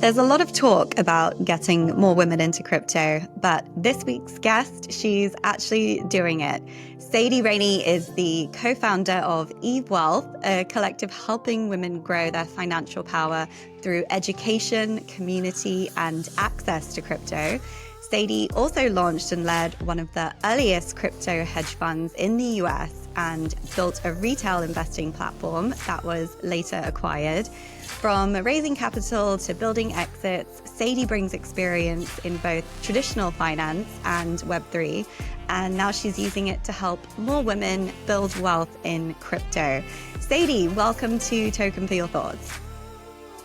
There's a lot of talk about getting more women into crypto, but this week's guest, she's actually doing it. Sadie Raney is the co-founder of Eve Wealth, a collective helping women grow their financial power through education, community, and access to crypto. Sadie also launched and led one of the earliest crypto hedge funds in the US and built a retail investing platform that was later acquired. From raising capital to building exits, Sadie brings experience in both traditional finance and Web3, and now she's using it to help more women build wealth in crypto. Sadie, welcome to Token for Your Thoughts.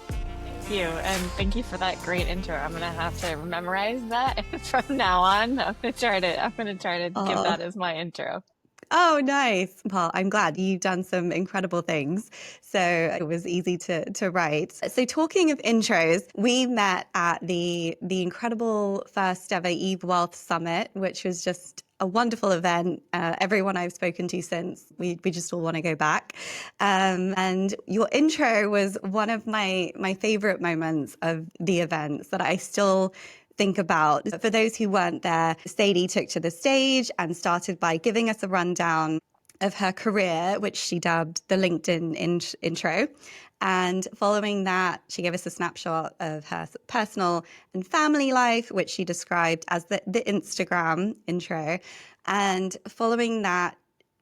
Thank you, and thank you for that great intro. I'm gonna have to memorize that from now on. I'm gonna try to give that as my intro. Oh, nice. Well, I'm glad you've done some incredible things. So it was easy to write. So talking of intros, we met at the incredible first ever Eve Wealth Summit, which was just a wonderful event. Everyone I've spoken to since, we just all want to go back. And your intro was one of my favorite moments of the events that I still think about. For those who weren't there, Sadie took to the stage and started by giving us a rundown of her career, which she dubbed the LinkedIn intro. And following that, she gave us a snapshot of her personal and family life, which she described as the Instagram intro. And following that,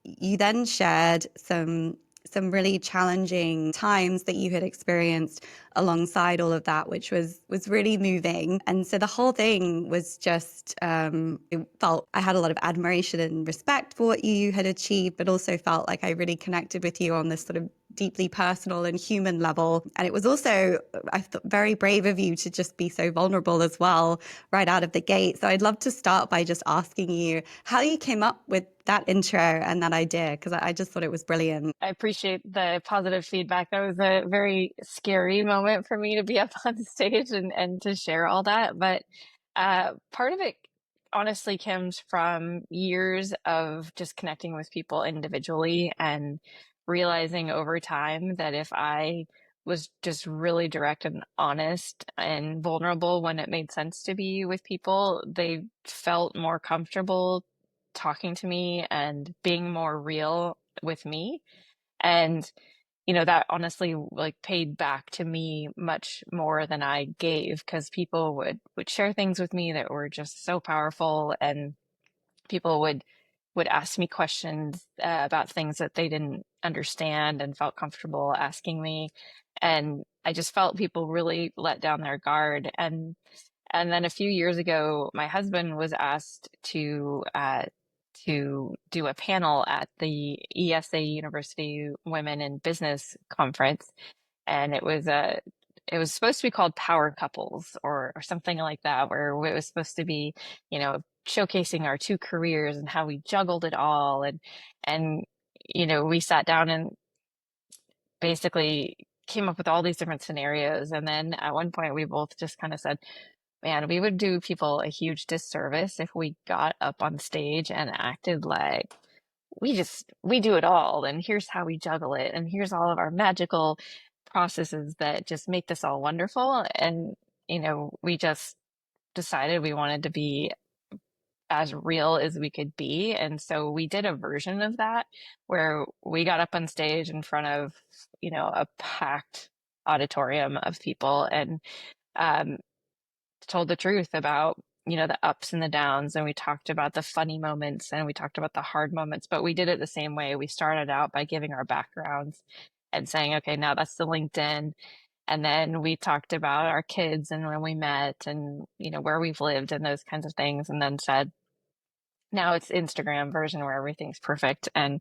you then shared some really challenging times that you had experienced alongside all of that, which was really moving. And so the whole thing was just, it felt I had a lot of admiration and respect for what you had achieved, but also felt like I really connected with you on this sort of deeply personal and human level. And it was also, I thought, very brave of you to just be so vulnerable as well, right out of the gate. So I'd love to start by just asking you how you came up with that intro and that idea, because I just thought it was brilliant. I appreciate the positive feedback. That was a very scary moment for me to be up on stage and to share all that. But part of it honestly comes from years of just connecting with people individually and realizing over time that if I was just really direct and honest and vulnerable when it made sense to be with people, they felt more comfortable talking to me and being more real with me. And that honestly like paid back to me much more than I gave, because people would share things with me that were just so powerful, and people would ask me questions about things that they didn't understand and felt comfortable asking me. And I just felt people really let down their guard. And then a few years ago, my husband was asked to do a panel at the ESA University Women in Business Conference, and it was supposed to be called Power Couples or something like that, where it was supposed to be, showcasing our two careers and how we juggled it all, and we sat down and basically came up with all these different scenarios, and then at one point we both just kind of said, man, we would do people a huge disservice if we got up on stage and acted like we do it all, and here's how we juggle it, and here's all of our magical processes that just make this all wonderful. And we just decided we wanted to be as real as we could be, and so we did a version of that where we got up on stage in front of a packed auditorium of people and um, told the truth about the ups and the downs, and we talked about the funny moments and we talked about the hard moments, but we did it the same way. We started out by giving our backgrounds and saying, okay, now that's the LinkedIn, and then we talked about our kids and when we met and where we've lived and those kinds of things, and then said, now it's Instagram version where everything's perfect. And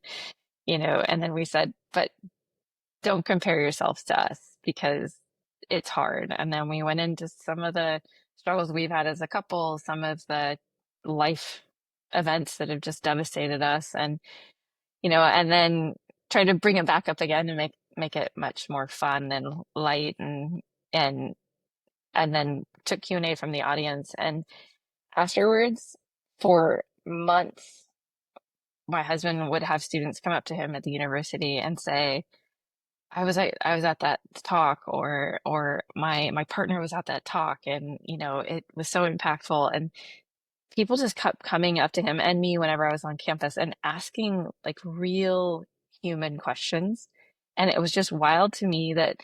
then we said, but don't compare yourselves to us because it's hard. And then we went into some of the struggles we've had as a couple, some of the life events that have just devastated us, and then try to bring it back up again and make it much more fun and light, and then took Q&A from the audience. And afterwards, for months, my husband would have students come up to him at the university and say, I was at that talk, or my partner was at that talk, and it was so impactful, and people just kept coming up to him and me whenever I was on campus and asking like real human questions. And it was just wild to me that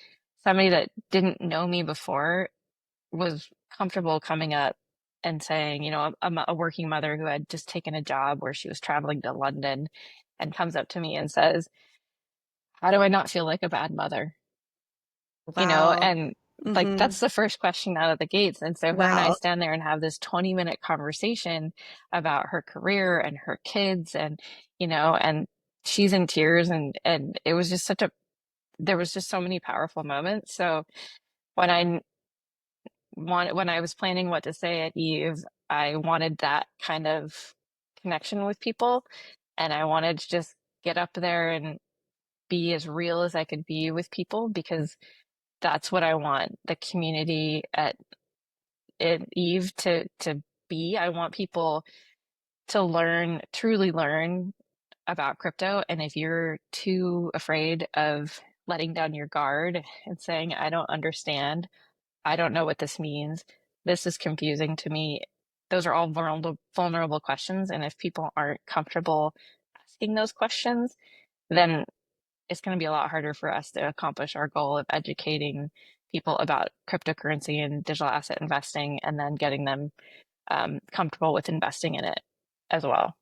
somebody that didn't know me before was comfortable coming up and saying, I'm a working mother who had just taken a job where she was traveling to London, and comes up to me and says, "How do I not feel like a bad mother?" Wow. And like Hmm. that's the first question out of the gates. And so her and I Wow. stand there and have this 20-minute conversation about her career and her kids, and she's in tears, and it was just there was just so many powerful moments. So when when I was planning what to say at Eve, I wanted that kind of connection with people, and I wanted to just get up there and be as real as I could be with people, because that's what I want the community at Eve to be. I want people to learn, truly learn about crypto. And if you're too afraid of letting down your guard and saying, I don't understand, I don't know what this means, this is confusing to me, those are all vulnerable questions. And if people aren't comfortable asking those questions, then it's going to be a lot harder for us to accomplish our goal of educating people about cryptocurrency and digital asset investing, and then getting them comfortable with investing in it as well.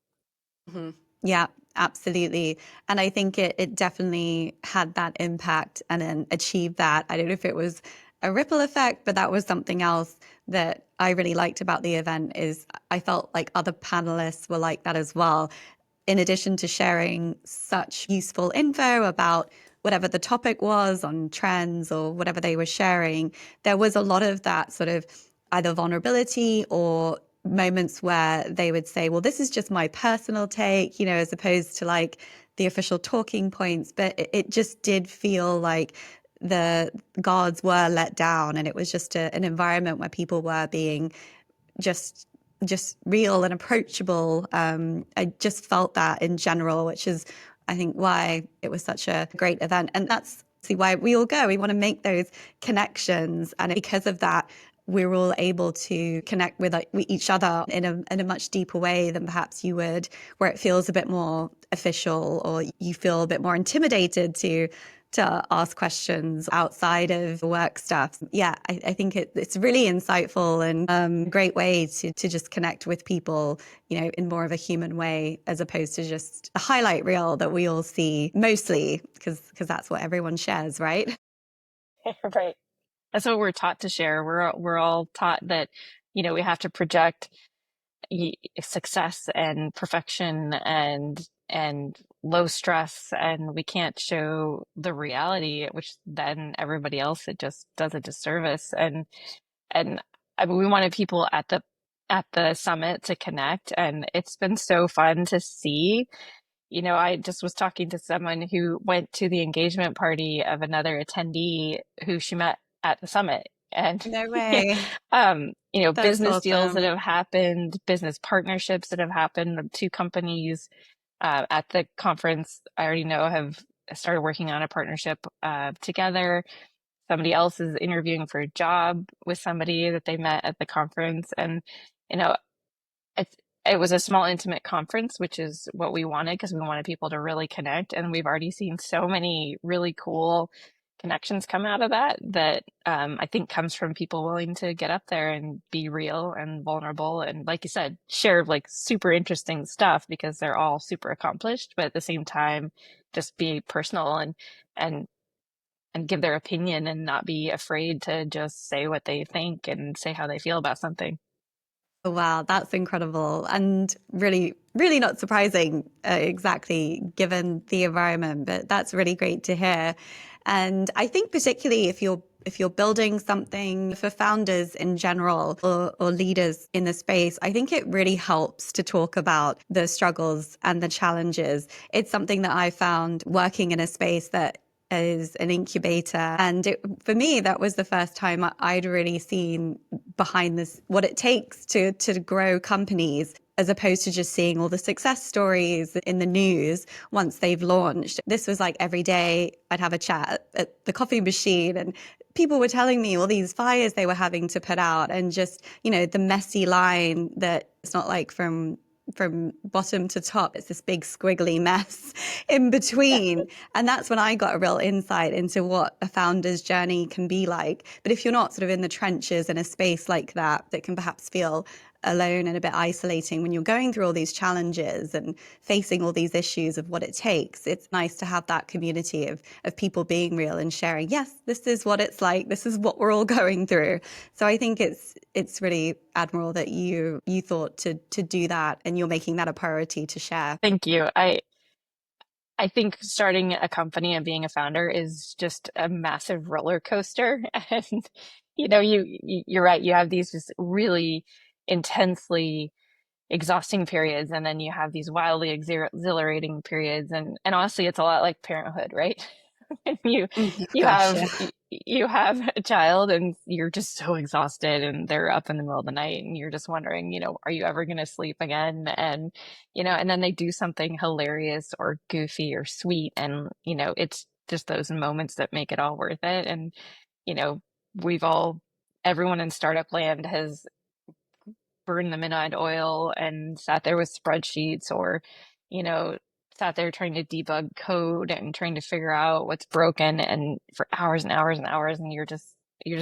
Mhm. Yeah, absolutely. And I think it definitely had that impact and then achieved that. I don't know if it was a ripple effect, but that was something else that I really liked about the event is I felt like other panelists were like that as well. In addition to sharing such useful info about whatever the topic was on trends or whatever they were sharing, there was a lot of that sort of either vulnerability or moments where they would say, well, this is just my personal take, as opposed to like the official talking points. But it just did feel like the guards were let down, and it was just an environment where people were being just real and approachable. I just felt that in general, which is, I think, why it was such a great event. And that's see why we all go. We want to make those connections. And because of that, we're all able to connect with each other in a much deeper way than perhaps you would, where it feels a bit more official, or you feel a bit more intimidated to ask questions outside of work stuff. Yeah, I think it's really insightful and great way to just connect with people, in more of a human way, as opposed to just a highlight reel that we all see mostly, because that's what everyone shares, right? Right. That's what we're taught to share. We're all taught that, we have to project success and perfection and low stress, and we can't show the reality, which then everybody else, it just does a disservice. And I mean, we wanted people at the summit to connect, and it's been so fun to see. I just was talking to someone who went to the engagement party of another attendee who she met at the summit. And, No way. That's business deals that awesome. have happened, business partnerships that have happened. Two companies at the conference I already know have started working on a partnership together. Somebody else is interviewing for a job with somebody that they met at the conference. And, you know, it's, it was a small, intimate conference, which is what we wanted, because we wanted people to really connect. And we've already seen so many really cool connections come out of that I think comes from people willing to get up there and be real and vulnerable. And like you said, share like super interesting stuff, because they're all super accomplished, but at the same time, just be personal and and give their opinion, and not be afraid to just say what they think and say how they feel about something. Oh, wow, that's incredible and really, really not surprising, exactly given the environment. But that's really great to hear. And I think particularly if you're building something for founders in general, or leaders in the space, I think it really helps to talk about the struggles and the challenges. It's something that I found working in a space that is an incubator. And for me, that was the first time I'd really seen behind this what it takes to grow companies. as opposed to just seeing all the success stories in the news once they've launched. This was like every day I'd have a chat at the coffee machine, and people were telling me all these fires they were having to put out, and just, the messy line that it's not like from bottom to top, it's this big squiggly mess in between. And that's when I got a real insight into what a founder's journey can be like. But if you're not sort of in the trenches in a space like that, that can perhaps feel alone and a bit isolating when you're going through all these challenges and facing all these issues of what it takes. It's nice to have that community of people being real and sharing, yes, this is what it's like, this is what we're all going through. So I think it's really admirable that you thought to do that, and you're making that a priority to share. Thank you. I think starting a company and being a founder is just a massive roller coaster. And you're right. You have these just really intensely exhausting periods, and then you have these wildly exhilarating periods. And honestly, it's a lot like parenthood, right? you Oh you gosh, have yeah. you have a child and you're just so exhausted, and they're up in the middle of the night, and you're just wondering, are you ever going to sleep again? And then they do something hilarious or goofy or sweet, and it's just those moments that make it all worth it. And you know we've all everyone in startup land has burned the midnight oil and sat there with spreadsheets, or you know sat there trying to debug code and trying to figure out what's broken, and for hours and hours and hours, and you're just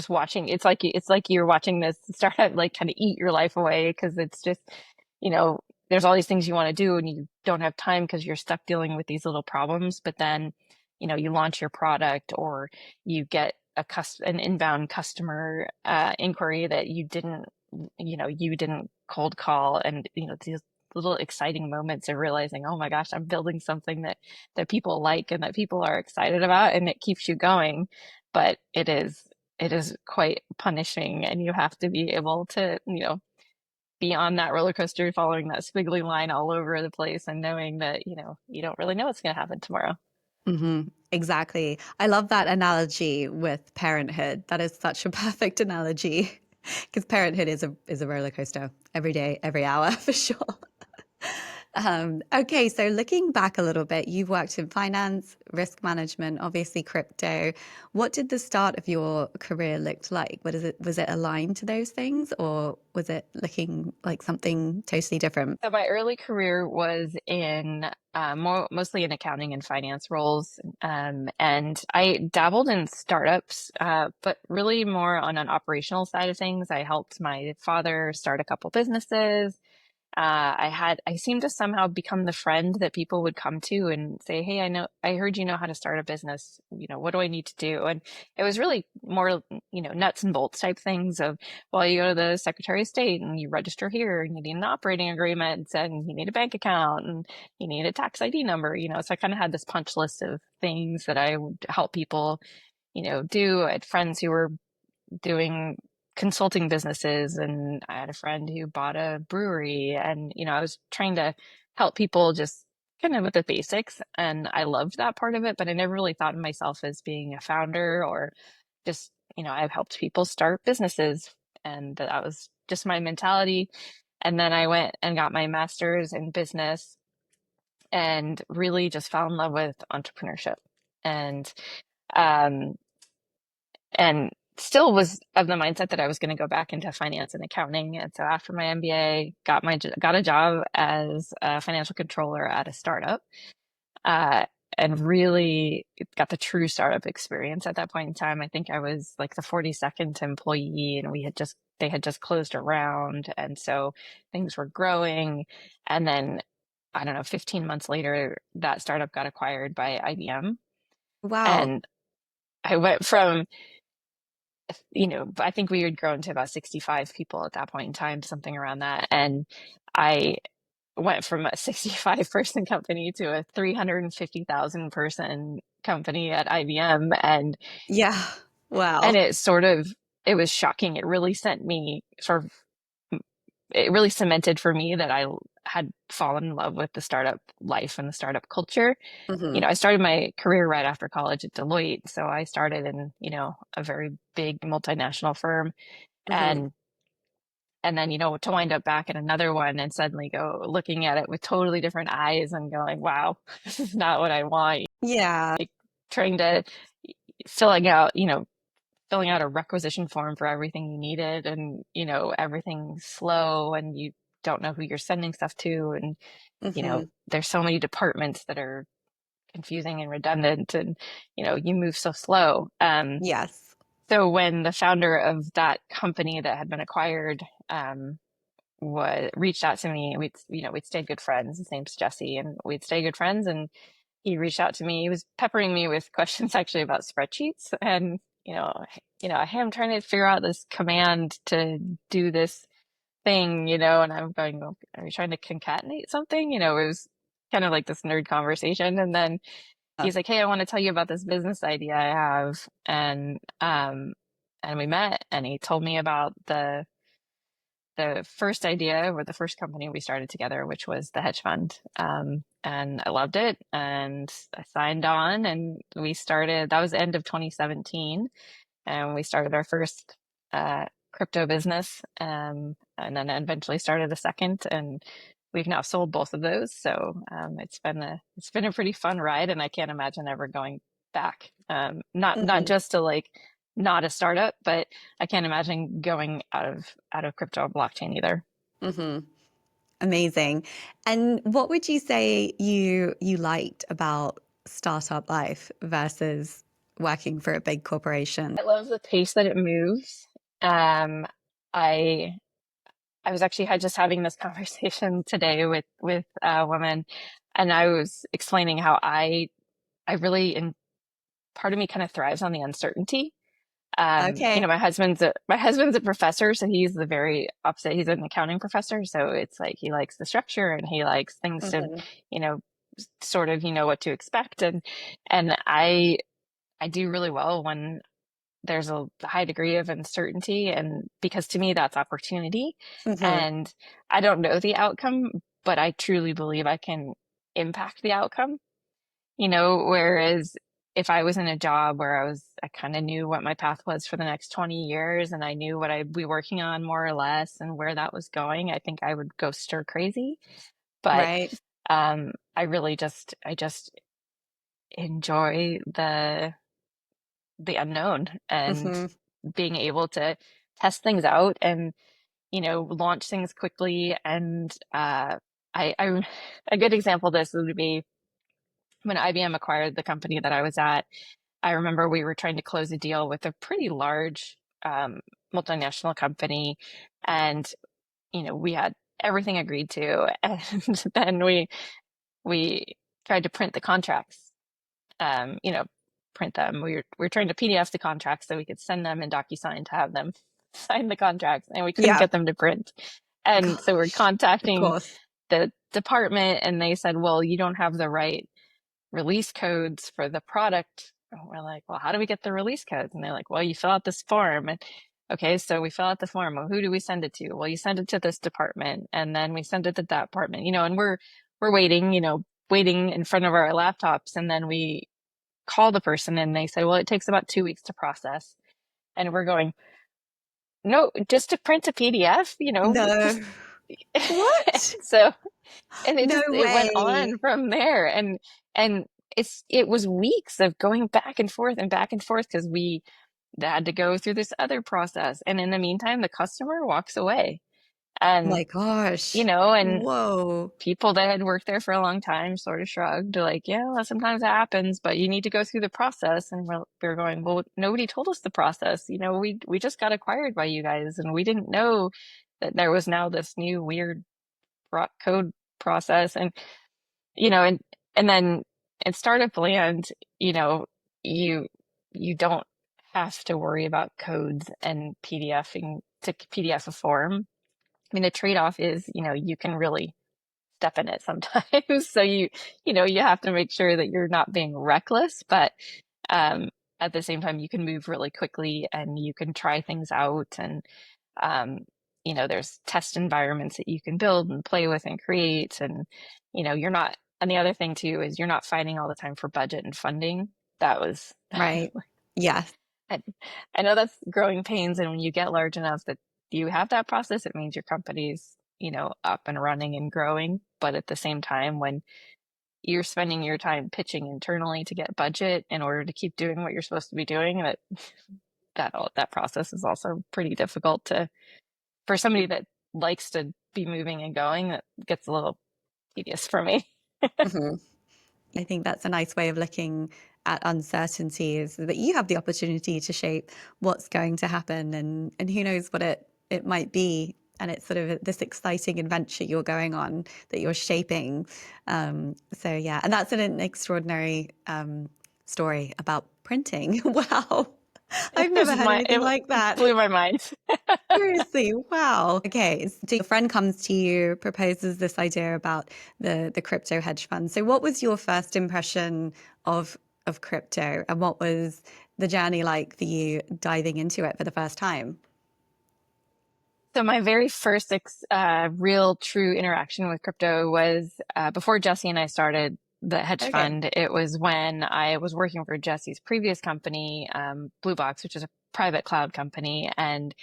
watching. It's like you're watching this startup like kind of eat your life away, because it's just you know there's all these things you want to do and you don't have time because you're stuck dealing with these little problems. But then you launch your product, or you get an inbound customer inquiry that you didn't cold call. And these little exciting moments of realizing, oh my gosh, I'm building something that people like and that people are excited about, and it keeps you going. But it is quite punishing, and you have to be able to be on that roller coaster, following that squiggly line all over the place, and knowing that you don't really know what's going to happen tomorrow. Exactly. I love that analogy with parenthood. That is such a perfect analogy, because parenthood is a roller coaster every day, every hour for sure. Okay, so looking back a little bit, you've worked in finance, risk management, obviously crypto. What did the start of your career look like? Was it aligned to those things, or was it looking like something totally different? So my early career was in mostly in accounting and finance roles, and I dabbled in startups, but really more on an operational side of things. I helped my father start a couple businesses. I seemed to somehow become the friend that people would come to and say, "Hey, I heard you know how to start a business. What do I need to do?" And it was really more, nuts and bolts type things of, well, you go to the Secretary of State and you register here, and you need an operating agreement, and you need a bank account, and you need a tax ID number. So I kind of had this punch list of things that I would help people, do. I had friends who were doing consulting businesses, and I had a friend who bought a brewery, and I was trying to help people just kind of with the basics, and I loved that part of it. But I never really thought of myself as being a founder, or just I've helped people start businesses, and that was just my mentality. And then I went and got my master's in business, and really just fell in love with entrepreneurship, and um and still was of the mindset that I was going to go back into finance and accounting. And so after my MBA, got a job as a financial controller at a startup, uh, and really got the true startup experience at that point in time. I think I was like the 42nd employee, and they had just closed a round, and so things were growing. And then I don't know, 15 months later, that startup got acquired by IBM, Wow. and I went from I think we had grown to about 65 people at that point in time, something around that. And I went from a 65 person company to a 350,000 person company at IBM. Yeah. And Wow. it was shocking. It really cemented for me that I had fallen in love with the startup life and the startup culture. Hmm. I started my career right after college at Deloitte. So I started in, a very big multinational firm. Hmm. And and then, to wind up back at another one and suddenly go looking at it with totally different eyes and going, wow, this is not what I want. Yeah. Like trying to filling out, filling out a requisition form for everything you needed, and everything's slow and you don't know who you're sending stuff to, and Hmm. there's so many departments that are confusing and redundant, and you move so slow. Yes. So when the founder of that company that had been acquired was reached out to me, we'd stayed good friends. His name's Jesse, and we'd stayed good friends, and he reached out to me. He was peppering me with questions actually about spreadsheets, and hey, I'm trying to figure out this command to do this thing, and I'm going, "Oh, are you trying to concatenate something?" It was kind of like this nerd conversation. And then he's like, "Hey, I want to tell you about this business idea I have." And we met, and he told me about the first idea, or the first company we started together, which was the hedge fund. And I loved it, and I signed on, and we started, that was the end of 2017. And we started our first crypto business, and then eventually started a second, and we've now sold both of those. So it's been a pretty fun ride, and I can't imagine ever going back. Not Hmm. just to like not a startup, but I can't imagine going out of crypto or blockchain either. Hmm. Amazing. And what would you say you liked about startup life versus working for a big corporation? I love the pace that it moves. Um, I I was actually just having this conversation today with a woman, and I was explaining how I really, and part of me kind of thrives on the uncertainty. Okay. My husband's a professor, so he's the very opposite. He's an accounting professor, so it's like he likes the structure and he likes things to, Hmm. you know, sort of what to expect, and I do really well when there's a high degree of uncertainty, and because to me that's opportunity. Hmm. And I don't know the outcome, but I truly believe I can impact the outcome. Whereas if I was in a job where I kind of knew what my path was for the next 20 years, and I knew what I'd be working on more or less and where that was going, I think I would go stir crazy. But Right. I just enjoy the unknown, and Hmm. being able to test things out, and launch things quickly. And I a good example of this would be when IBM acquired the company that I was at. I remember we were trying to close a deal with a pretty large multinational company, and we had everything agreed to, and then we tried to print the contracts, um, you know, print them. We were trying to PDF the contracts so we could send them in DocuSign to have them sign the contracts, and we couldn't Yeah. get them to print. And so we're Of contacting course. the department, and they said, "Well, you don't have the right release codes for the product." And we're like, "Well, how do we get the release codes?" And they're like, "Well, you fill out this form." And okay, so we fill out the form. Well, who do we send it to? Well, you send it to this department, and then we send it to that department. And we're waiting, waiting in front of our laptops, and then we call the person, and they say, "Well, it takes about 2 weeks to process." And we're going, "No, just to print a PDF, just." No. What? So, and No it went way. on from there. And it was weeks of going back and forth because we had to go through this other process. And in the meantime, the customer walks away. And, My gosh. and Whoa. people that had worked there for a long time sort of shrugged, like, "Yeah, well, sometimes that happens, but you need to go through the process." And we're going, "Well, nobody told us the process. We just got acquired by you guys, and we didn't know that there was now this new weird code process." And then in startup land, you know, you you don't have to worry about codes and PDFing to PDF a form. I mean, the trade-off is, you can really step in it sometimes. So you have to make sure that you're not being reckless, but um, at the same time, you can move really quickly, and you can try things out. And um, there's test environments that you can build and play with and create. And you're not. And the other thing too is you're not fighting all the time for budget and funding. That was. Right. Yes. I, I know that's growing pains, and when you get large enough, that you have that process, it means your company's, up and running and growing. But at the same time, when you're spending your time pitching internally to get budget in order to keep doing what you're supposed to be doing, that process is also pretty difficult for somebody that likes to be moving and going. That gets a little tedious for me. Mhm. I think that's a nice way of looking at uncertainty is that you have the opportunity to shape what's going to happen and who knows what it might be. And it's sort of this exciting adventure you're going on that you're shaping. So yeah, and that's an extraordinary story about printing. Wow. I've never heard anything It like that. blew my mind. Seriously, wow. Okay, so your friend comes to you, proposes this idea about the crypto hedge fund. So what was your first impression of crypto, and what was the journey like for you diving into it for the first time? So my very first real true interaction with crypto was before Jesse and I started the hedge Okay, fund. It was when I was working for Jesse's previous company, Blue Box, which is a private cloud company, and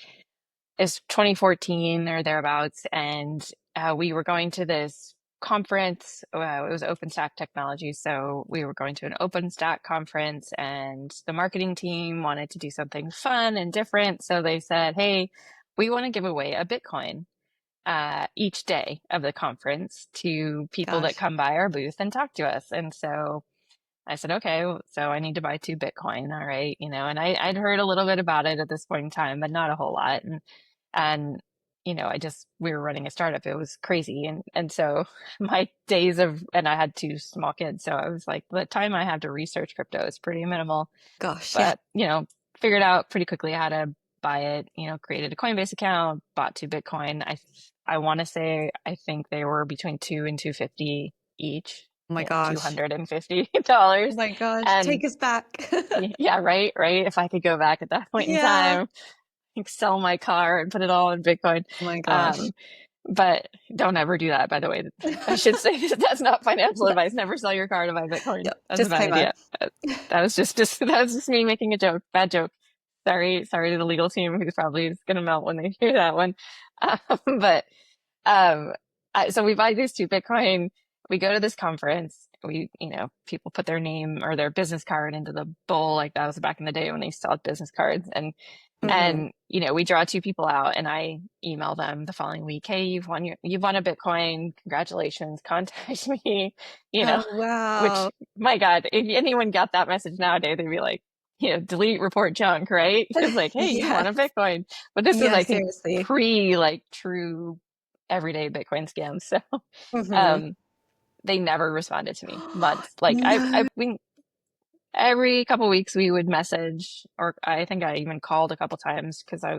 it's 2014 or thereabouts, and we were going to this conference. It was OpenStack Technology, so we were going to an OpenStack conference, and the marketing team wanted to do something fun and different. So they said, "Hey, we want to give away a Bitcoin each day of the conference to people that gosh, come by our booth and talk to us." And so I said, okay, so I need to buy 2 Bitcoin. All right. And I'd heard a little bit about it at this point in time, but not a whole lot. And, we were running a startup. It was crazy. And so my days and I had 2 small kids. So I was like, the time I have to research crypto is pretty minimal, gosh, yeah. but, figured out pretty quickly how to buy it, created a Coinbase account, bought 2 Bitcoin. I want to say, I think they were between 2 and 250 each, Oh my gosh, oh $250. my gosh, And take us back. yeah, right, right. If I could go back at that point in Yeah, time, like sell my car and put it all in Bitcoin. oh my gosh. Um, but don't ever do that, by the way. I should say that's not financial Yeah, advice. Never sell your car to buy Bitcoin. yeah, That's a bad disclaimer. idea. That was just that was just me making a joke. Bad joke. Sorry to the legal team who's probably gonna melt when they hear that one. But um, so we buy these 2 Bitcoin. We go to this conference. People put their name or their business card into the bowl. Like that was back in the day when they still had business cards. And Hmm. and we draw 2 people out, and I email them the following week. Hey, you've won a Bitcoin. Congratulations. Contact me. You know, Oh wow. which my God, if anyone got that message nowadays, they'd be like, delete, report junk, right? It's like, hey, you won Yes. a Bitcoin. But this is, Yeah, I think, seriously. pre like true everyday Bitcoin scams. So, Hmm. um, they never responded to me. Months. Like No. we every couple weeks we would message, or I think I even called a couple times because I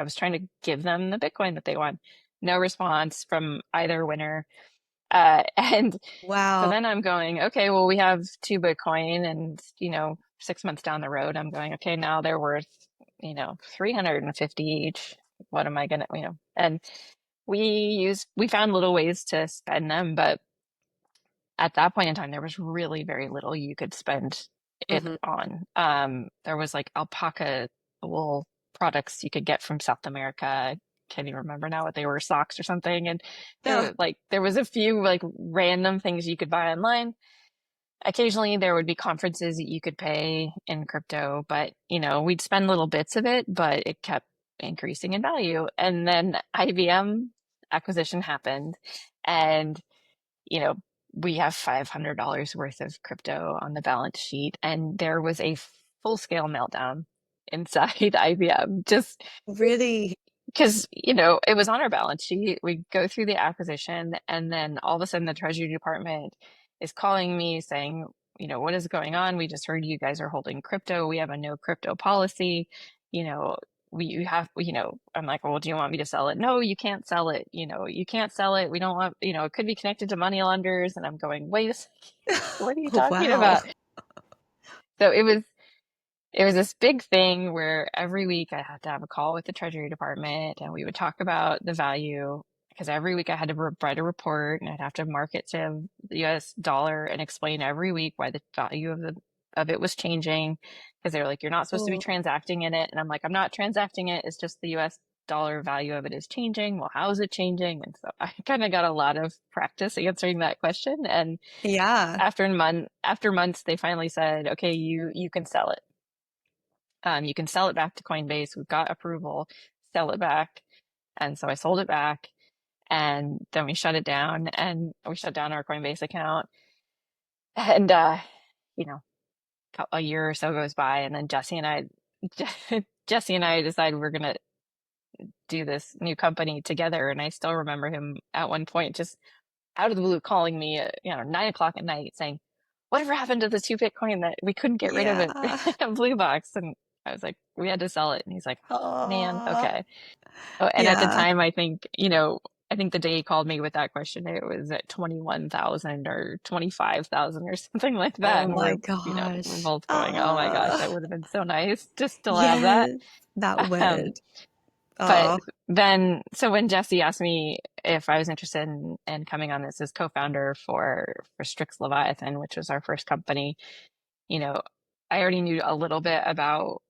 was trying to give them the Bitcoin that they won. No response from either winner. And so Wow. then I'm going, okay, well, we have 2 Bitcoin, and 6 months down the road, I'm going, okay, now they're worth 350 each. What am I gonna, and we found little ways to spend them, but at that point in time, there was really very little you could spend it Hmm. on. There was like alpaca wool products you could get from South America. I can't even remember now what they were, socks or something. And Oh, there was a few like random things you could buy online. Occasionally there would be conferences that you could pay in crypto, but we'd spend little bits of it, but it kept increasing in value. And then IBM acquisition happened, and you know, we have $500 worth of crypto on the balance sheet, and there was a full-scale meltdown inside IBM just really? because, it was on our balance sheet. We go through the acquisition, and then all of a sudden the Treasury Department is calling me saying, what is going on? We just heard you guys are holding crypto. We have a no crypto policy. You know, you have, I'm like, well, do you want me to sell it? No, you can't sell it. You can't sell it. We don't want, it could be connected to money launderers. And I'm going, wait a second, what are you Oh, talking wow. about? So it was this big thing where every week I had to have a call with the Treasury Department, and we would talk about the value, because every week I had to write a report, and I'd have to mark it to the US dollar and explain every week why the value of it was changing, because they were like, you're not supposed to be Oh, transacting in it. And I'm like, I'm not transacting it. It's just the US dollar value of it is changing. Well, how is it changing? And so I kind of got a lot of practice answering that question. And Yeah. after months, they finally said, okay, you can sell it. You can sell it back to Coinbase. We've got approval, sell it back. And so I sold it back, and then we shut it down, and we shut down our Coinbase account. And you know, a year or so goes by, and then Jesse and I decide we're gonna do this new company together. And I still remember him at one point just out of the blue calling me at 9 o'clock at night saying, whatever happened to the 2 Bitcoin that we couldn't get rid of Yeah. it at Blue Box? And I was like, we had to sell it. And he's like, oh man, Oh, okay. Oh, and at the yeah. time, I think the day he called me with that question, it was at 21,000 or 25,000 or something like that. Oh And my we're gosh. both going, oh my gosh, that would have been so nice to still have that. Yes, that Um, would. but Oh, then, so when Jesse asked me if I was interested in coming on this as co-founder for Strix Leviathan, which was our first company, you know, I already knew a little bit about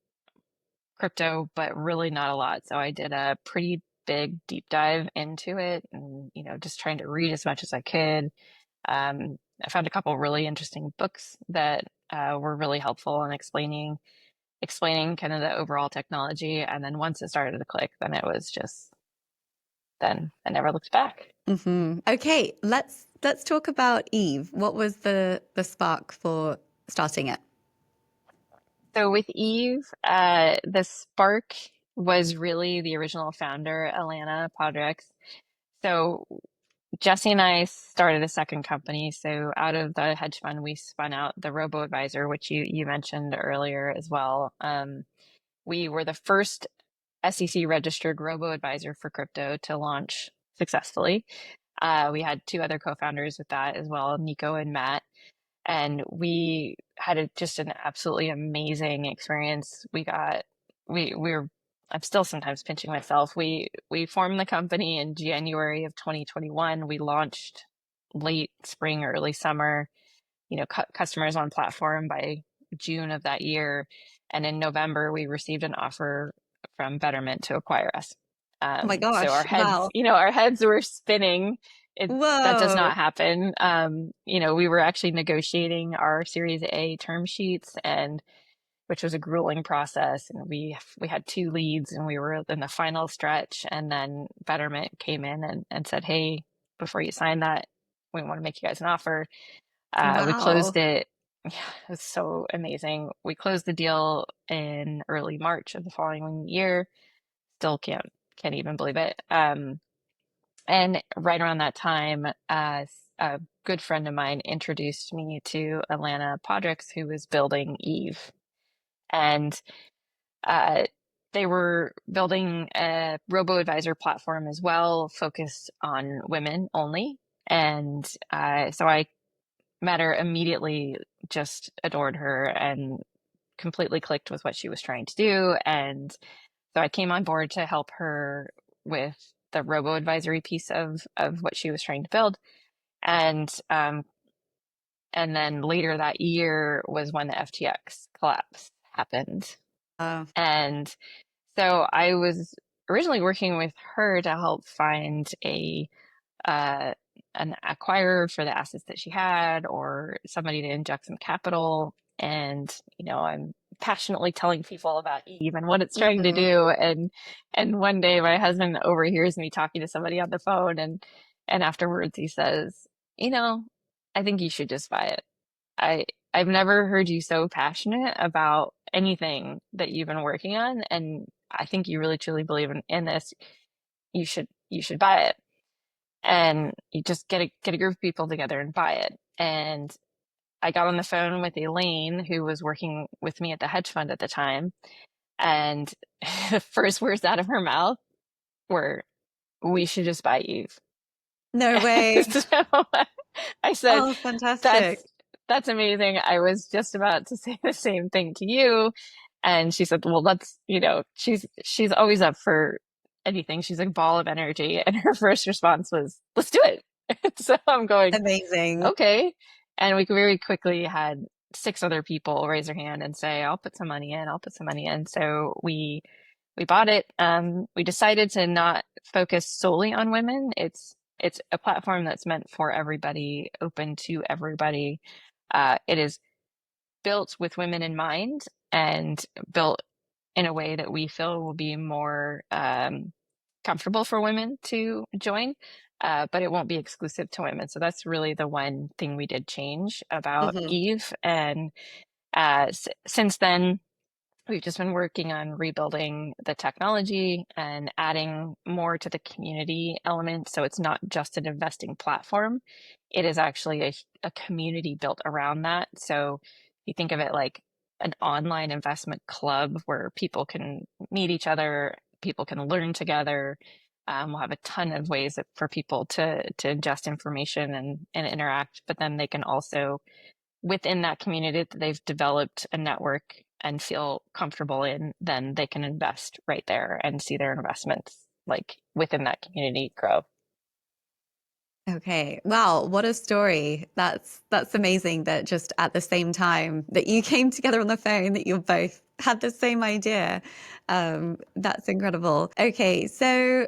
crypto, but really not a lot. So I did a pretty big deep dive into it, and, just trying to read as much as I could. I found a couple really interesting books that were really helpful in explaining kind of the overall technology. And then once it started to click, then it was just, then I never looked back. Okay, let's talk about Eve. What was the spark for starting it? So with Eve, the spark was really the original founder, Alana Podrex. So Jesse and I started a second company. So out of the hedge fund, we spun out the robo-advisor, which you mentioned earlier as well. We were the first SEC registered robo-advisor for crypto to launch successfully. We had two other co-founders with that as well, Nico and Matt. And we had just an absolutely amazing experience. We were, I'm still sometimes pinching myself. We formed the company in January of 2021. We launched late spring, early summer, customers on platform by June of that year. And in November, we received an offer from Betterment to acquire us. Oh my So gosh, wow. our heads were spinning. That does Whoa. not happen. We were actually negotiating our Series A term sheets, and which was a grueling process. And we had two leads, and we were in the final stretch. And then Betterment came in and said, "Hey, before you sign that, we want to make you guys an offer." We closed Wow. it. Yeah, it was so amazing. We closed the deal in early March of the following year. Still can't even believe it. And right around that time, a good friend of mine introduced me to Alana Podrix, who was building Eve. And uh, they were building a robo-advisor platform as well, focused on women only. And so I met her immediately, just adored her, and completely clicked with what she was trying to do. And so I came on board to help her with the robo advisory piece of what she was trying to build. And then later that year was when the FTX collapse happened. Uh, And so I was originally working with her to help find uh, an acquirer for the assets that she had, or somebody to inject some capital. And, I'm passionately telling people about Eve and what it's trying to mhm. do. And one day my husband overhears me talking to somebody on the phone, and afterwards he says, I think you should just buy it. I've never heard you so passionate about anything that you've been working on, and I think you really truly believe in this. You should buy it, and you just get a group of people together and buy it. And I got on the phone with Elaine, who was working with me at the hedge fund at the time, and the first words out of her mouth were, "We should just buy Eve." No way. So I said, Oh, "That's fantastic. that's amazing. I was just about to say the same thing to you." And she said, "Well, she's always up for anything. She's a ball of energy." And her first response was, "Let's do it." So I'm going, Amazing. okay. And we very quickly had six other people raise their hand and say, "I'll put some money in. I'll put some money in." So we we bought it. We decided to not focus solely on women. It's a platform that's meant for everybody, open to everybody. It is built with women in mind and built in a way that we feel will be more comfortable for women to join, but it won't be exclusive to women. So that's really the one thing we did change about Hmm. Eve. And since then, we've just been working on rebuilding the technology and adding more to the community element. So it's not just an investing platform, it is actually a community built around that. So you think of it like an online investment club where people can meet each other, people can learn together. We'll have a ton of ways for people to ingest information and interact, but then they can also within that community that they've developed a network and feel comfortable in, then they can invest right there and see their investments like within that community grow. Okay. Wow, what a story. That's amazing that just at the same time that you came together on the phone, that you both had the same idea. That's incredible. Okay, so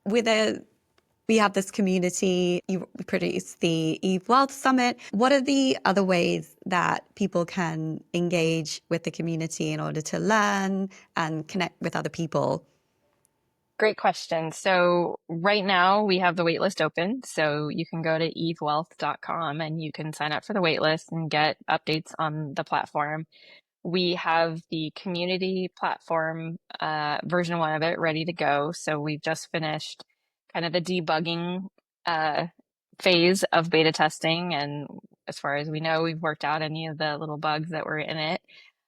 with a we have this community, you produce the Eve Wealth Summit. What are the other ways that people can engage with the community in order to learn and connect with other people? Great question. So right now we have the waitlist open. So you can go to evewealth.com and you can sign up for the waitlist and get updates on the platform. We have the community platform version one of it ready to go. So we've just finished kind of the debugging uh, phase of beta testing. And as far as we know, we've worked out any of the little bugs that were in it.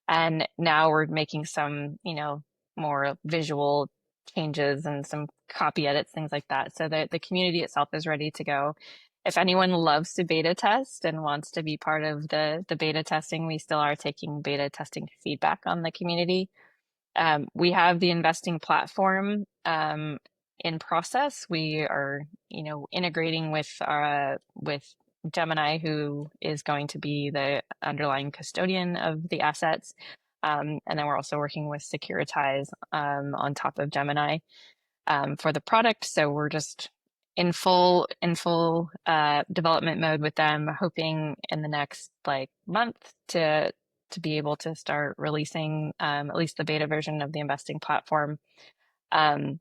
And now we're making some, more visual changes and some copy edits, things like that. So the community itself is ready to go. If anyone loves to beta test and wants to be part of the beta testing, we still are taking beta testing feedback on the community. We have the investing platform in process. We are, integrating with Gemini, who is going to be the underlying custodian of the assets. And then we're also working with Securitize on top of Gemini for the product. So we're just in full development mode with them, hoping in the next like month to be able to start releasing at least the beta version of the investing platform. Um,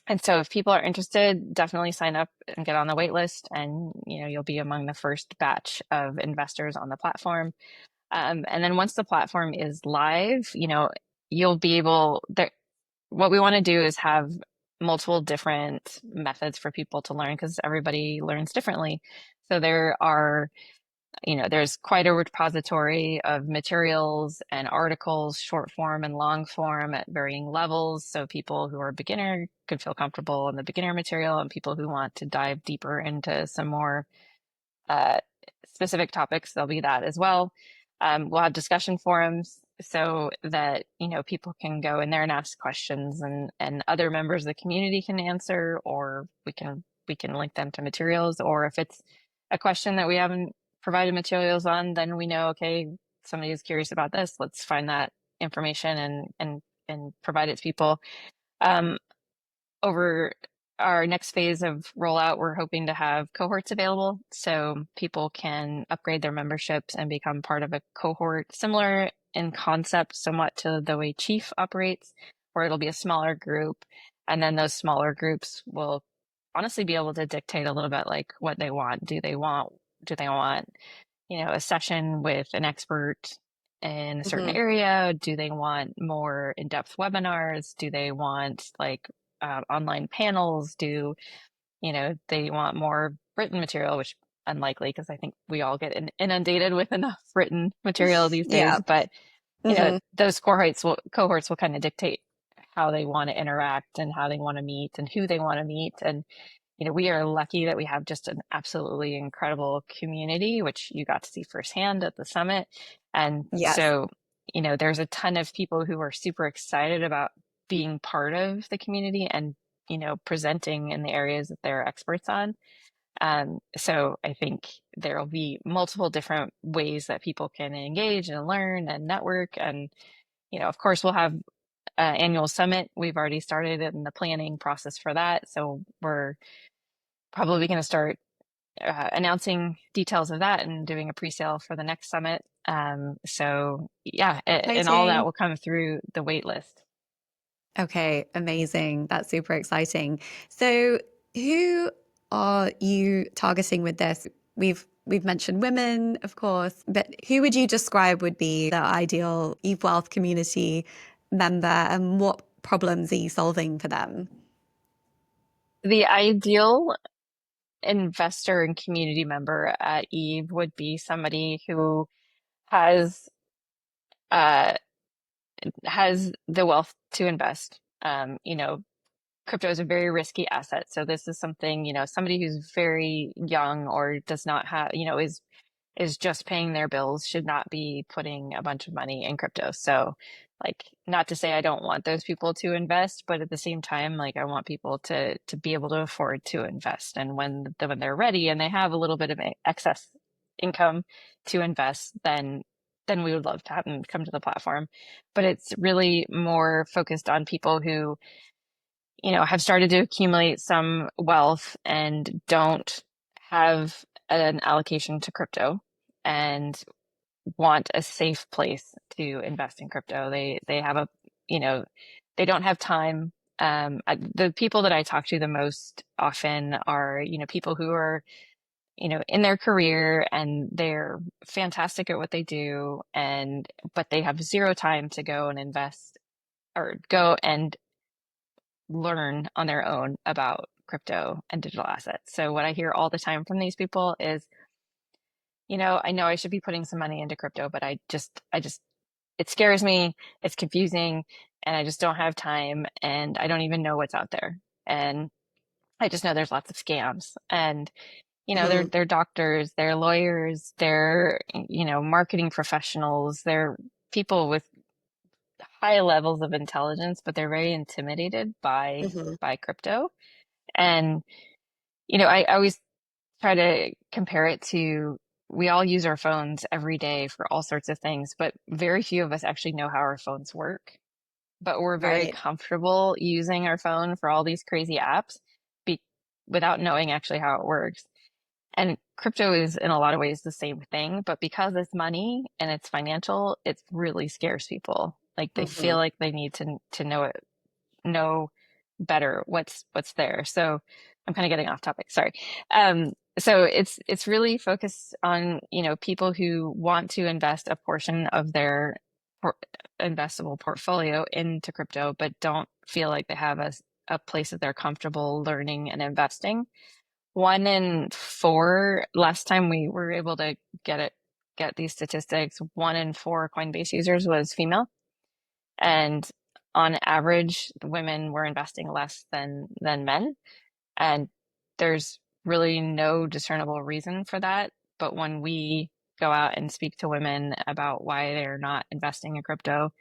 and so if people are interested, definitely sign up and get on the wait list, and you'll be among the first batch of investors on the platform. And then once the platform is live, you'll be able there. What we want to do is have multiple different methods for people to learn because everybody learns differently. So there's quite a repository of materials and articles, short form and long form at varying levels. So people who are beginner could feel comfortable in the beginner material, and people who want to dive deeper into some more uh, specific topics, there'll be that as well. We'll have discussion forums so that people can go in there and ask questions, and other members of the community can answer, or we can link them to materials. Or if it's a question that we haven't provided materials on, then we know, okay, somebody is curious about this. Let's find that information and provide it to people. Um, Over our next phase of rollout, we're hoping to have cohorts available so people can upgrade their memberships and become part of a cohort similar in concept somewhat to the way Chief operates, where it'll be a smaller group. And then those smaller groups will honestly be able to dictate a little bit like what they want. Do they want a session with an expert in a certain Hmm. area? Do they want more in-depth webinars? Do they want like online panels? Do they want more written material, which unlikely because I think we all get inundated with enough written material these Yeah. days. But Hmm. those cohorts will kind of dictate how they want to interact and how they want to meet and who they want to meet. And we are lucky that we have just an absolutely incredible community, which you got to see firsthand at the summit. And Yes. so, there's a ton of people who are super excited about being part of the community and, presenting in the areas that they're experts on. So I think there will be multiple different ways that people can engage and learn and network. And, of course, we'll have annual summit. We've already started in the planning process for that. So we're probably going to start announcing details of that and doing a pre-sale for the next summit. So yeah, and all that Exciting. will come through the wait list. Okay, amazing. That's super exciting. So, who are you targeting with this? We've mentioned women, of course, but who would you describe would be the ideal Eve Wealth community member, and what problems are you solving for them? The ideal investor and community member at Eve would be somebody who has uh, has the wealth to invest. Crypto is a very risky asset. So this is something, somebody who's very young or does not have, is just paying their bills should not be putting a bunch of money in crypto. So like not to say I don't want those people to invest, but at the same time, like I want people to be able to afford to invest. And when they're ready and they have a little bit of excess income to invest, then we would love to have them come to the platform. But it's really more focused on people who have started to accumulate some wealth and don't have an allocation to crypto and want a safe place to invest in crypto. They have they don't have time. The people that I talk to the most often are, people who are, in their career and they're fantastic at what they do but they have zero time to go and invest or go and learn on their own about crypto and digital assets. So what I hear all the time from these people is, I know I should be putting some money into crypto, but it scares me, it's confusing, and I just don't have time, and I don't even know what's out there. And I just know there's lots of scams. And, Mhm. they're doctors, they're lawyers, they're, marketing professionals, they're people with high levels of intelligence, but they're very intimidated Mhm. by crypto. And, I always try to compare it to we all use our phones every day for all sorts of things, but very few of us actually know how our phones work. But we're very Right. comfortable using our phone for all these crazy apps be without knowing actually how it works. And crypto is in a lot of ways the same thing, but because it's money and it's financial, it really scares people. Like they feel Mhm. like they need to know better what's there. So I'm kind of getting off topic. Sorry. So it's really focused on, people who want to invest a portion of their por investable portfolio into crypto, but don't feel like they have a place that they're comfortable learning and investing. 1 in 4, last time we were able to get these statistics, 1 in 4 Coinbase users was female. And on average, women were investing less than men. And there's really no discernible reason for that. But when we go out and speak to women about why they're not investing in crypto,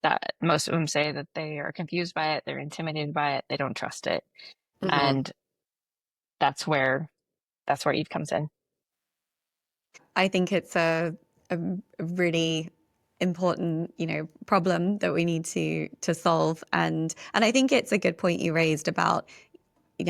that most of them say that they are confused by it, they're intimidated by it, they don't trust it. Mhm. And that's where Eve comes in. I think it's a really important, problem that we need to solve. And I think it's a good point you raised about,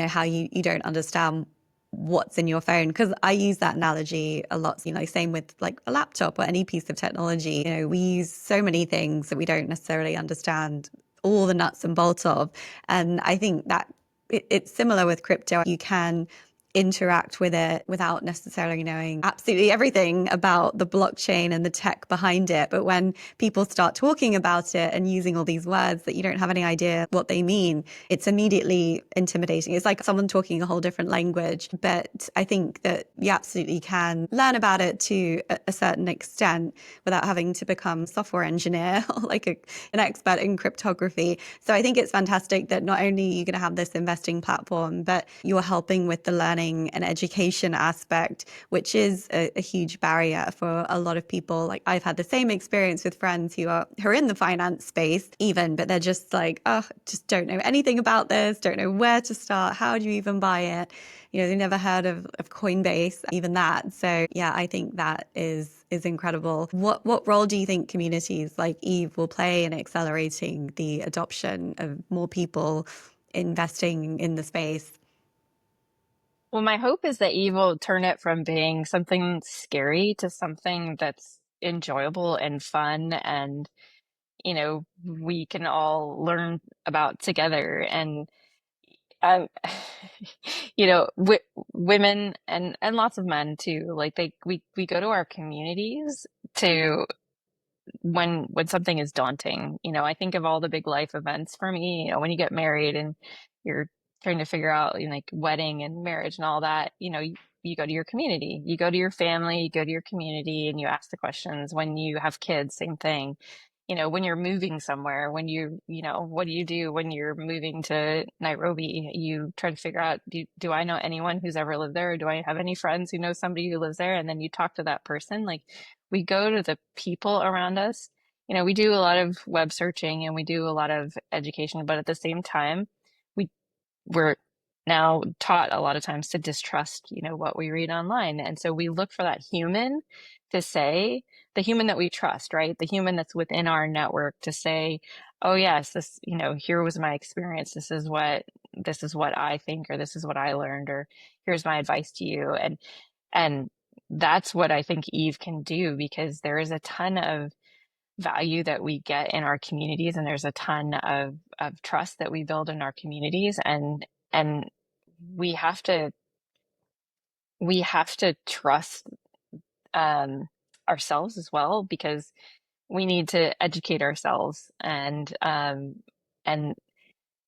how you don't understand what's in your phone, because I use that analogy a lot. Same with like a laptop or any piece of technology. We use so many things that we don't necessarily understand all the nuts and bolts of. And I think that it's similar with crypto. You can interact with it without necessarily knowing absolutely everything about the blockchain and the tech behind it. But when people start talking about it and using all these words that you don't have any idea what they mean, it's immediately intimidating. It's like someone talking a whole different language. But I think that you absolutely can learn about it to a certain extent without having to become a software engineer or like an expert in cryptography. So I think it's fantastic that not only are you going to have this investing platform, but you're helping with the learning planning and education aspect, which is a huge barrier for a lot of people. Like I've had the same experience with friends who are in the finance space even, but they're just like, oh, just don't know anything about this, don't know where to start, how do you even buy it? They never heard of Coinbase, even that. So yeah, I think that is incredible. What role do you think communities like Eve will play in accelerating the adoption of more people investing in the space? Well, my hope is that Eve will turn it from being something scary to something that's enjoyable and fun, and we can all learn about together. And um, w women and lots of men too, like we go to our communities to when something is daunting. I think of all the big life events for me, when you get married and you're trying to figure out, like wedding and marriage and all that, you go to your community, you go to your family, you go to your community, and you ask the questions. When you have kids, same thing. When you're moving somewhere, what do you do when you're moving to Nairobi? You try to figure out, do I know anyone who's ever lived there? Or do I have any friends who know somebody who lives there? And then you talk to that person. Like, we go to the people around us. We do a lot of web searching and we do a lot of education, but at the same time, we we're now taught a lot of times to distrust, what we read online. And so we look for that human to say, the human that we trust, right? The human that's within our network to say, oh yes, this, here was my experience. This is what I think, or this is what I learned, or here's my advice to you. And that's what I think Eve can do, because there is a ton of value that we get in our communities, and there's a ton of trust that we build in our communities, and we have to we have to trust um ourselves as well, because we need to educate ourselves. And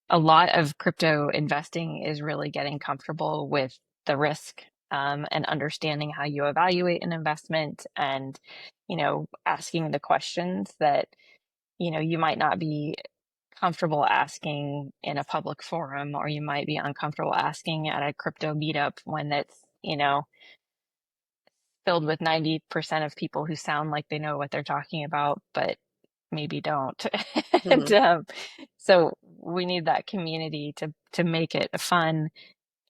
a lot of crypto investing is really getting comfortable with the risk, and understanding how you evaluate an investment, and asking the questions that you might not be comfortable asking in a public forum, or you might be uncomfortable asking at a crypto meetup when it's filled with 90% of people who sound like they know what they're talking about, but maybe don't. And Mhm. so we need that community to make it a fun,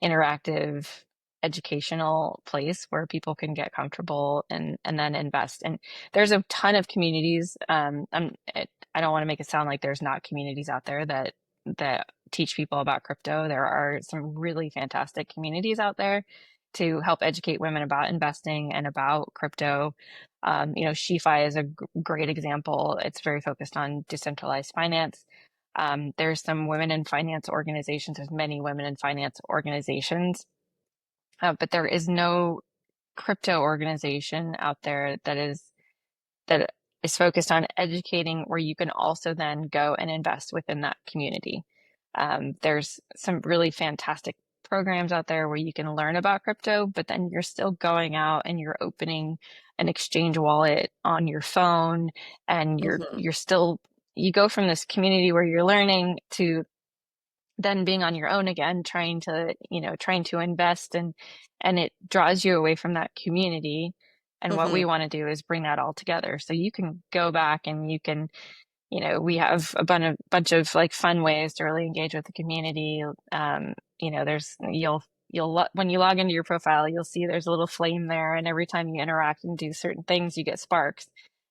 interactive, educational place where people can get comfortable and then invest. And there's a ton of communities. I don't want to make it sound like there's not communities out there that teach people about crypto. There are some really fantastic communities out there to help educate women about investing and about crypto. SheFi is a great example. It's very focused on decentralized finance. There's some women in finance organizations. There's many women in finance organizations, but there is no crypto organization out there that is focused on educating, where you can also then go and invest within that community. There's some really fantastic programs out there where you can learn about crypto, but then you're still going out and you're opening an exchange wallet on your phone, and Mhm. you go from this community where you're learning to then being on your own again, trying to invest, and it draws you away from that community. And what we Mhm. want to do is bring that all together, so you can go back and you can, we have a bunch of like fun ways to really engage with the community. There's when you log into your profile, you'll see there's a little flame there, and every time you interact and do certain things, you get sparks.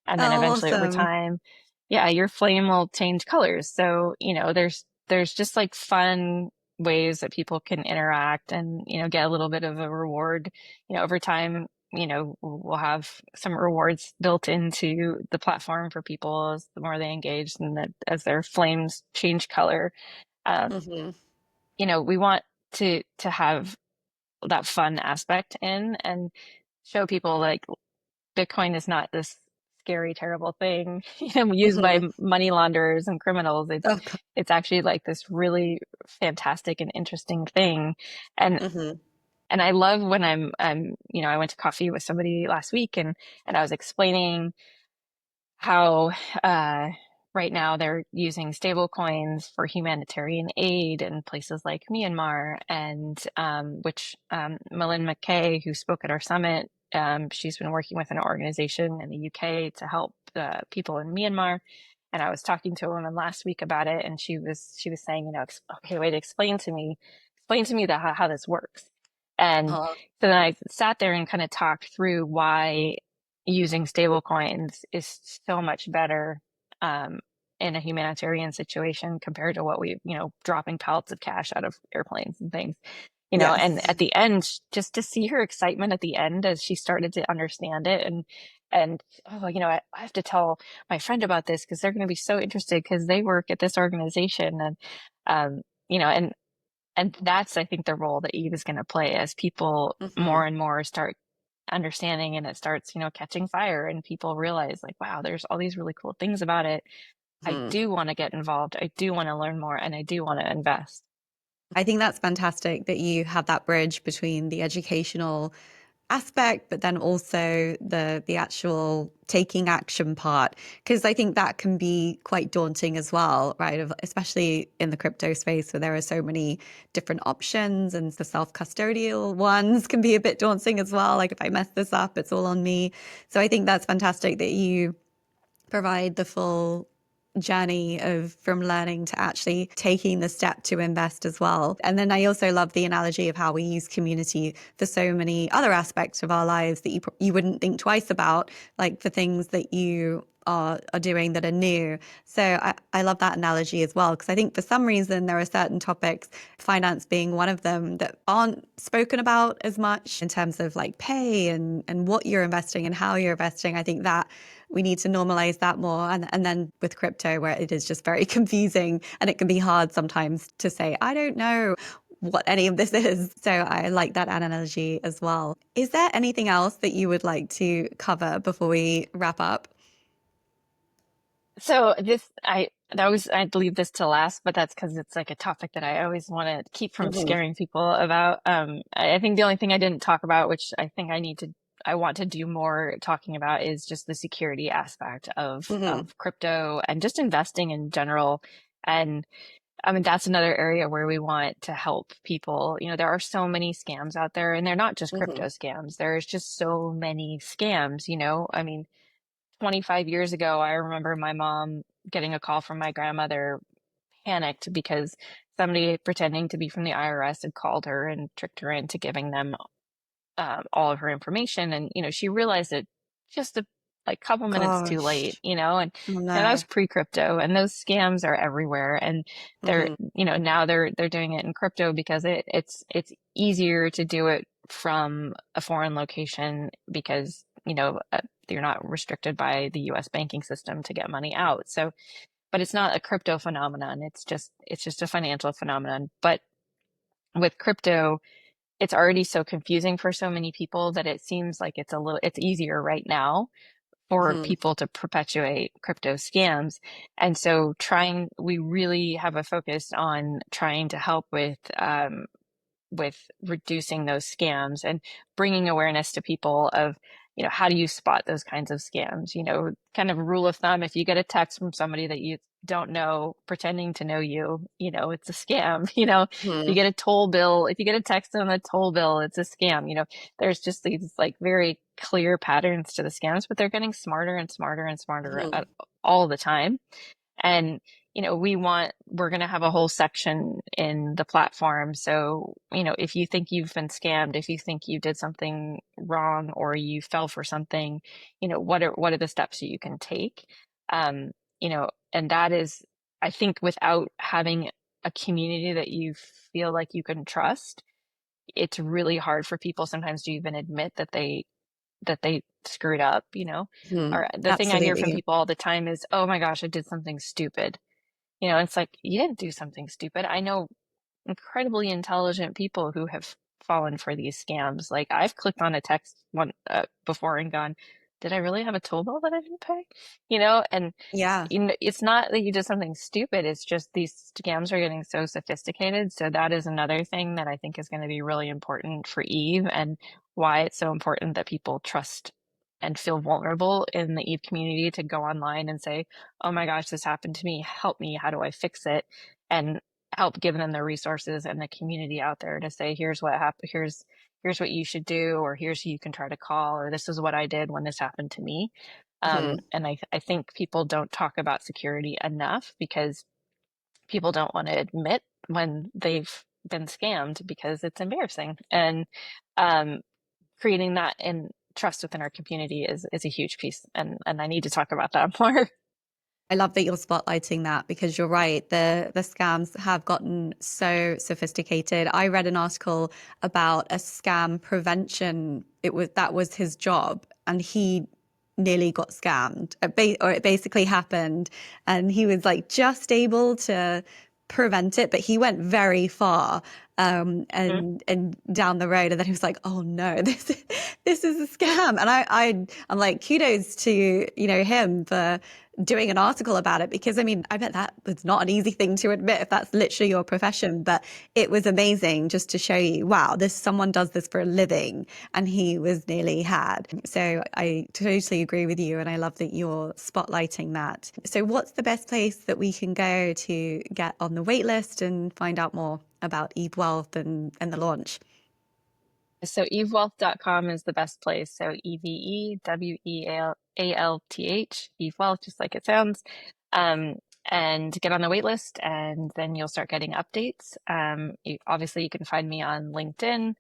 And then Oh, eventually over awesome. time, yeah, your flame will change colors. So, there's just like fun ways that people can interact and, get a little bit of a reward. Over time, we'll have some rewards built into the platform for people as the more they engage, and that as their flames change color. Um, Mhm. we want to have that fun aspect in, and show people like Bitcoin is not this scary, terrible thing, used by Mhm. money launderers and criminals. It's Oh, God. it's actually like this really fantastic and interesting thing. And Mhm. and I love when I went to coffee with somebody last week, and I was explaining how right now they're using stable coins for humanitarian aid in places like Myanmar, and which Malin McKay, who spoke at our summit, she's been working with an organization in the UK to help people in Myanmar. And I was talking to a woman last week about it, and she was saying, okay, wait, explain to me that how this works. And Oh, so then I sat there and kind of talked through why using stable coins is so much better um, in a humanitarian situation compared to what dropping pallets of cash out of airplanes and things. And yes. at the end, just to see her excitement at the end as she started to understand it, and oh, I have to tell my friend about this because they're going to be so interested because they work at this organization, and um, you know, and that's, I think, the role that Eve is going to play as people Hmm. more and more start understanding, and it starts, catching fire, and people realize, like, wow, there's all these really cool things about it. I Hmm. do want to get involved. I do want to learn more, and I do want to invest. I think that's fantastic that you have that bridge between the educational aspect, but then also the actual taking action part, because I think that can be quite daunting as well, right? Especially in the crypto space where there are so many different options, and the self-custodial ones can be a bit daunting as well. Like if I mess this up, it's all on me. So I think that's fantastic that you provide the full journey of from learning to actually taking the step to invest as well. And then I also love the analogy of how we use community for so many other aspects of our lives that you wouldn't think twice about, like for things that you are doing that are new. So I love that analogy as well, because I think for some reason there are certain topics, finance being one of them, that aren't spoken about as much in terms of like pay and what you're investing and how you're investing. I think that we need to normalize that more. And then with crypto, where it is just very confusing and it can be hard sometimes to say, I don't know what any of this is. So I like that analogy as well. Is there anything else that you would like to cover before we wrap up? So I'd leave this to last, but that's because it's like a topic that I always want to keep from Hmm. scaring people about. I think the only thing I didn't talk about, which I want to do more talking about, is just the security aspect Hmm. of crypto and just investing in general. And I mean, that's another area where we want to help people. There are so many scams out there, and they're not just Hmm. crypto scams. There's just so many scams. I mean, 25 years ago, I remember my mom getting a call from my grandmother, panicked because somebody pretending to be from the IRS had called her and tricked her into giving them all of her information. And, she realized it just a like couple minutes too late, Gosh. and Oh that no. was pre-crypto, and those scams are everywhere. And they're, Hmm. now they're doing it in crypto because it's easier to do it from a foreign location because, you're not restricted by the US banking system to get money out. So, but it's not a crypto phenomenon. It's just a financial phenomenon. But with crypto, it's already so confusing for so many people that it seems like it's easier right now for Hmm. people to perpetuate crypto scams. And so we really have a focus on trying to help with reducing those scams and bringing awareness to people of, how do you spot those kinds of scams? Kind of rule of thumb, if you get a text from somebody that you don't know pretending to know you, it's a scam. If you Hmm. get a toll bill, if you get a text on a toll bill, it's a scam. There's just these like very clear patterns to the scams, but they're getting smarter and smarter and smarter Hmm. all the time. And, we're going to have a whole section in the platform. So, if you think you've been scammed, if you think you did something wrong or you fell for something, what are the steps that you can take? And that is, I think, without having a community that you feel like you can trust, it's really hard for people sometimes to even admit that they screwed up. Hmm. Or the thing I hear from Absolutely. people all the time is, oh my gosh, I did something stupid. It's like, you didn't do something stupid. I know incredibly intelligent people who have fallen for these scams. Like, I've clicked on a text one before and gone, did I really have a toll bill that I didn't pay? And Yeah. it's not that you did something stupid. It's just these scams are getting so sophisticated. So that is another thing that I think is going to be really important for Eve, and why it's so important that people trust and feel vulnerable in the ETH community to go online and say, oh my gosh, this happened to me. Help me. How do I fix it? And help give them the resources and the community out there to say, here's what happened. Here's what you should do, or here's who you can try to call, or this is what I did when this happened to me. And I think people don't talk about security enough because people don't want to admit when they've been scammed because it's embarrassing. And um, creating that in trust within our community is a huge piece. And I need to talk about that more. I love that you're spotlighting that because you're right. The scams have gotten so sophisticated. I read an article about a scam prevention. That was his job, and he nearly got scammed, or it basically happened, and he was like just able to prevent it, but he went very far and down the road, and then he was like, "Oh no, this is a scam." And I'm like, kudos to him for doing an article about it, because I mean, I bet that was not an easy thing to admit if that's literally your profession, but it was amazing just to show you, wow, someone does this for a living, and he was nearly had. So I totally agree with you, and I love that you're spotlighting that. So what's the best place that we can go to get on the wait list and find out more about Eve Wealth and the launch? So evewealth.com is the best place. So EVEWEALTH, Eve Wealth, just like it sounds. And get on the wait list, and then you'll start getting updates. Obviously, you can find me on LinkedIn.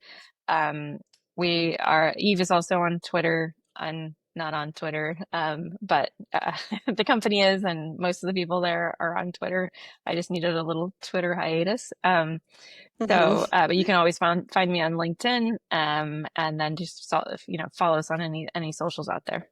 Eve is also on Twitter. I'm not on Twitter, but the company is, and most of the people there are on Twitter. I just needed a little Twitter hiatus. But you can always find me on LinkedIn, and then just follow us on any socials out there.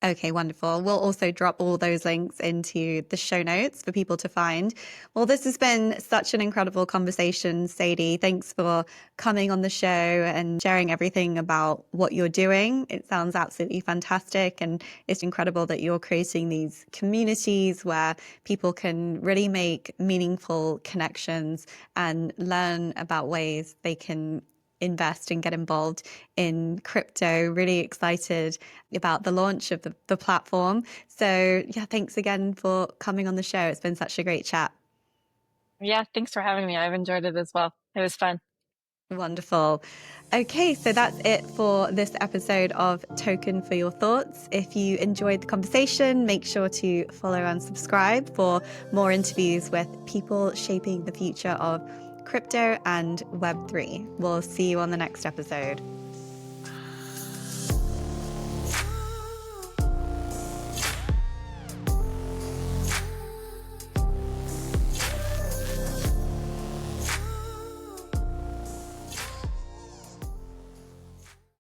Okay, wonderful. We'll also drop all those links into the show notes for people to find. Well, this has been such an incredible conversation, Sadie. Thanks for coming on the show and sharing everything about what you're doing. It sounds absolutely fantastic. And it's incredible that you're creating these communities where people can really make meaningful connections and learn about ways they can invest and get involved in crypto. Really excited about the launch of the platform. So yeah, thanks again for coming on the show. It's been such a great chat. Yeah, thanks for having me. I've enjoyed it as well. It was fun. Wonderful. Okay, so that's it for this episode of Token for Your Thoughts. If you enjoyed the conversation, make sure to follow and subscribe for more interviews with people shaping the future of crypto and Web3. We'll see you on the next episode.